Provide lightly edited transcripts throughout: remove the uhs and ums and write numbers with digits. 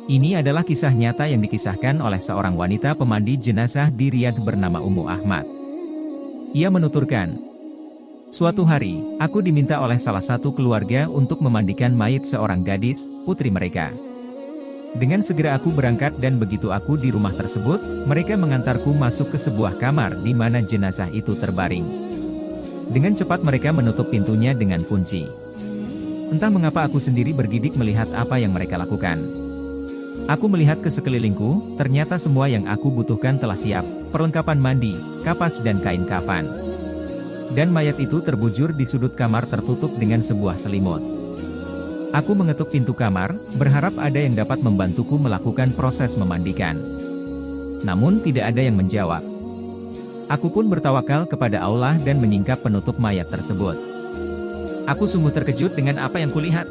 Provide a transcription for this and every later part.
Ini adalah kisah nyata yang dikisahkan oleh seorang wanita pemandi jenazah di Riyadh bernama Ummu Ahmad. Ia menuturkan, "Suatu hari, aku diminta oleh salah satu keluarga untuk memandikan mayit seorang gadis, putri mereka. Dengan segera aku berangkat dan begitu aku di rumah tersebut, mereka mengantarku masuk ke sebuah kamar di mana jenazah itu terbaring. Dengan cepat mereka menutup pintunya dengan kunci. Entah mengapa aku sendiri bergidik melihat apa yang mereka lakukan. Aku melihat ke sekelilingku, ternyata semua yang aku butuhkan telah siap, perlengkapan mandi, kapas dan kain kafan. Dan mayat itu terbujur di sudut kamar tertutup dengan sebuah selimut. Aku mengetuk pintu kamar, berharap ada yang dapat membantuku melakukan proses memandikan. Namun tidak ada yang menjawab. Aku pun bertawakal kepada Allah dan menyingkap penutup mayat tersebut. Aku sungguh terkejut dengan apa yang kulihat.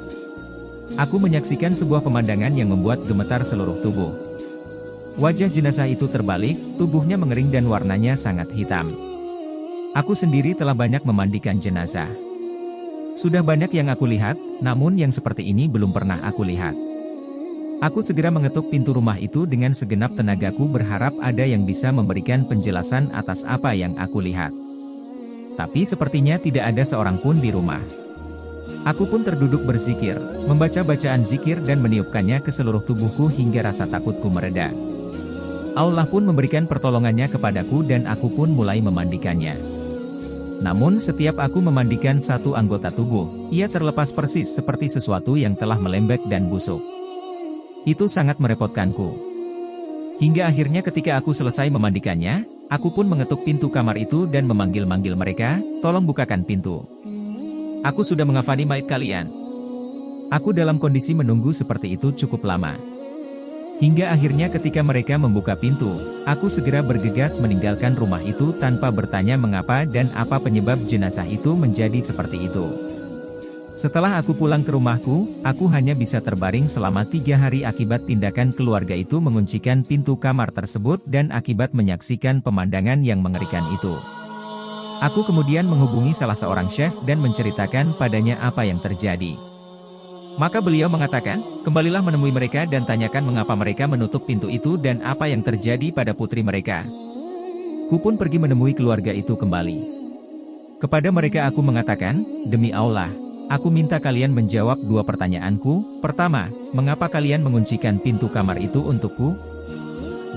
Aku menyaksikan sebuah pemandangan yang membuat gemetar seluruh tubuh. Wajah jenazah itu terbalik, tubuhnya mengering dan warnanya sangat hitam. Aku sendiri telah banyak memandikan jenazah. Sudah banyak yang aku lihat, namun yang seperti ini belum pernah aku lihat. Aku segera mengetuk pintu rumah itu dengan segenap tenagaku berharap ada yang bisa memberikan penjelasan atas apa yang aku lihat. Tapi sepertinya tidak ada seorang pun di rumah. Aku pun terduduk berzikir, membaca bacaan zikir dan meniupkannya ke seluruh tubuhku hingga rasa takutku mereda. Allah pun memberikan pertolongannya kepadaku dan aku pun mulai memandikannya. Namun setiap aku memandikan satu anggota tubuh, ia terlepas persis seperti sesuatu yang telah melembek dan busuk. Itu sangat merepotkanku. Hingga akhirnya ketika aku selesai memandikannya, aku pun mengetuk pintu kamar itu dan memanggil-manggil mereka, "Tolong bukakan pintu. Aku sudah mengafani mayat kalian." Aku dalam kondisi menunggu seperti itu cukup lama. Hingga akhirnya ketika mereka membuka pintu, aku segera bergegas meninggalkan rumah itu tanpa bertanya mengapa dan apa penyebab jenazah itu menjadi seperti itu. Setelah aku pulang ke rumahku, aku hanya bisa terbaring selama 3 hari akibat tindakan keluarga itu menguncikan pintu kamar tersebut dan akibat menyaksikan pemandangan yang mengerikan itu. Aku kemudian menghubungi salah seorang syekh dan menceritakan padanya apa yang terjadi. Maka beliau mengatakan, "Kembalilah menemui mereka dan tanyakan mengapa mereka menutup pintu itu dan apa yang terjadi pada putri mereka." Ku pun pergi menemui keluarga itu kembali. Kepada mereka aku mengatakan, "Demi Allah, aku minta kalian menjawab 2 pertanyaanku. Pertama, mengapa kalian menguncikan pintu kamar itu untukku?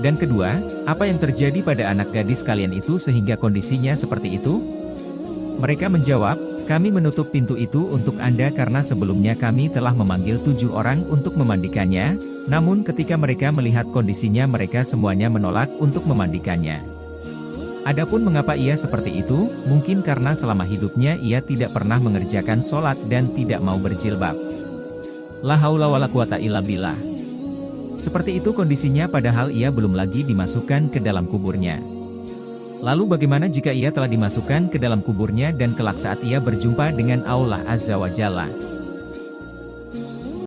Dan kedua, apa yang terjadi pada anak gadis kalian itu sehingga kondisinya seperti itu?" Mereka menjawab, "Kami menutup pintu itu untuk Anda karena sebelumnya kami telah memanggil 7 orang untuk memandikannya, namun ketika mereka melihat kondisinya mereka semuanya menolak untuk memandikannya. Adapun mengapa ia seperti itu, mungkin karena selama hidupnya ia tidak pernah mengerjakan sholat dan tidak mau berjilbab. La haula wala quwata illa billah." Seperti itu kondisinya padahal ia belum lagi dimasukkan ke dalam kuburnya. Lalu bagaimana jika ia telah dimasukkan ke dalam kuburnya dan kelak saat ia berjumpa dengan Allah Azza wa Jalla?